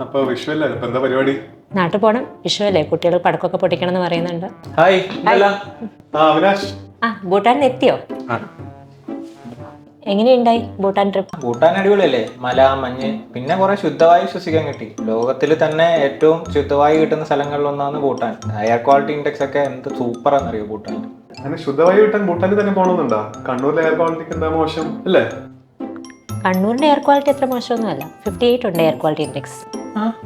അപ്പൊ വിഷുവല്ലേ, ഇപ്പൊ എന്താ പരിപാടി? നാട്ടിൽ പോണം, വിഷുവല്ലേ, കുട്ടികൾ പടക്കമൊക്കെ പൊട്ടിക്കണം എന്ന് പറയുന്നുണ്ട്. ഹായ്. അവിനാഷ്. ഭൂട്ടാനിൽ എത്തിയോ? എങ്ങനെയുണ്ടായി ഭൂട്ടാൻ ട്രിപ്പ്? ഭൂട്ടാൻ അടിപൊളിയല്ലേ, മല, മഞ്ഞ്, പിന്നെ കുറെ ശുദ്ധവായു ശ്വസിക്കാൻ കിട്ടി. ലോകത്തിൽ തന്നെ ഏറ്റവും ശുദ്ധവായു കിട്ടുന്ന സ്ഥലങ്ങളിലൊന്നാണ് ഭൂട്ടാൻ. എയർ ക്വാളിറ്റി ഇൻഡെക്സ് ഒക്കെ എന്ത് സൂപ്പറാന്നറിയോ ഭൂട്ടാൻ. അങ്ങനെ ശുദ്ധവായു കിട്ടാൻ ഭൂട്ടാനിൽ തന്നെ പോകണമെന്നുണ്ടോ? കണ്ണൂരിലെ എയർ ക്വാളിറ്റിക്ക് എന്താ മോശം അല്ലേ? കണ്ണൂരിന്റെ എയർ ക്വാളിറ്റി അത്ര മോശമൊന്നുമല്ല. 58 ഉണ്ട് എയർ ക്വാളിറ്റി ഇൻഡെക്സ്.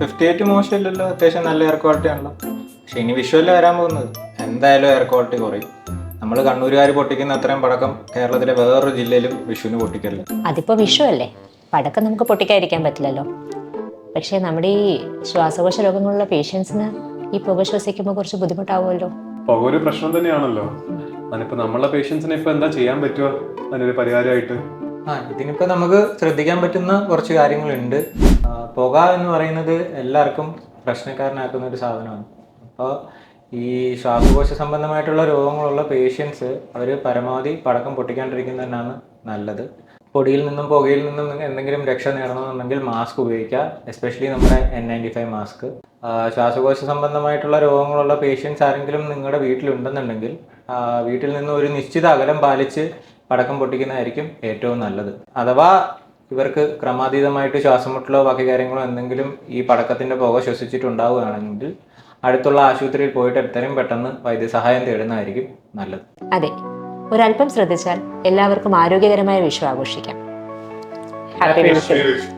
58 മോശമില്ലല്ലോ, അത്യാവശ്യം നല്ല എയർ ക്വാളിറ്റി ആണല്ലോ. പക്ഷെ ഇനി വിഷുവല്ലേ വരാൻ പോകുന്നത്, എന്തായാലും എയർ ക്വാളിറ്റി കുറയും. നമ്മൾ കണ്ണൂരുകാർ പൊട്ടിക്കുന്ന അത്രയും പടക്കം കേരളത്തിലെ വേറൊരു ജില്ലയിലും വിഷുവിന് പൊട്ടിക്കരുത്. അതിപ്പോ വിഷുവല്ലേ, പടക്കം നമുക്ക് പൊട്ടിക്കാതിരിക്കാൻ പറ്റില്ലല്ലോ. പക്ഷേ നമ്മുടെ ഈ ശ്വാസകോശ രോഗങ്ങളുള്ള പേഷ്യൻസിന് ഈ പുക ശ്വസിക്കുമ്പോൾ കുറച്ച് ബുദ്ധിമുട്ടാവുമല്ലോ. പുക ഒരു പ്രശ്നം തന്നെയാണല്ലോ. അതിനിപ്പോ നമ്മളെ പേഷ്യൻസിനെ ഇപ്പൊ എന്താ ചെയ്യാൻ പറ്റുക അതിനൊരു പരിഹാരമായിട്ട്? ഇതിനിപ്പോ നമുക്ക് ശ്രദ്ധിക്കാൻ പറ്റുന്ന കുറച്ച് കാര്യങ്ങളുണ്ട്. പുക എന്ന് പറയുന്നത് എല്ലാവർക്കും പ്രശ്നക്കാരനാക്കുന്ന ഒരു സാധനമാണ്. അപ്പോൾ ഈ ശ്വാസകോശ സംബന്ധമായിട്ടുള്ള രോഗങ്ങളുള്ള പേഷ്യൻസ് അവർ പരമാവധി പടക്കം പൊട്ടിക്കാണ്ടിരിക്കുന്നത് തന്നെയാണ് നല്ലത്. പൊടിയിൽ നിന്നും പുകയിൽ നിന്നും എന്തെങ്കിലും രക്ഷ നേടണമെന്നുണ്ടെങ്കിൽ മാസ്ക് ഉപയോഗിക്കുക, എസ്പെഷ്യലി നമ്മുടെ N95 മാസ്ക്. ശ്വാസകോശ സംബന്ധമായിട്ടുള്ള രോഗങ്ങളുള്ള പേഷ്യൻസ് ആരെങ്കിലും നിങ്ങളുടെ വീട്ടിലുണ്ടെന്നുണ്ടെങ്കിൽ വീട്ടിൽ നിന്ന് ഒരു നിശ്ചിത അകലം പാലിച്ച് പടക്കം പൊട്ടിക്കുന്നതായിരിക്കും ഏറ്റവും നല്ലത്. അഥവാ ഇവർക്ക് ക്രമാതീതമായിട്ട് ശ്വാസമുട്ടലോ ബാക്കി കാര്യങ്ങളോ എന്തെങ്കിലും ഈ പടക്കത്തിൻ്റെ പുക ശ്വസിച്ചിട്ടുണ്ടാവുകയാണെങ്കിൽ അടുത്തുള്ള ആശുപത്രിയിൽ പോയിട്ട് എത്രയും പെട്ടെന്ന് വൈദ്യസഹായം തേടുന്നതായിരിക്കും നല്ലത്. അതെ, ഒരല്പം ശ്രദ്ധിച്ചാൽ എല്ലാവർക്കും ആരോഗ്യകരമായ വിഷു ആഘോഷിക്കാം. ഹാപ്പി വിഷു.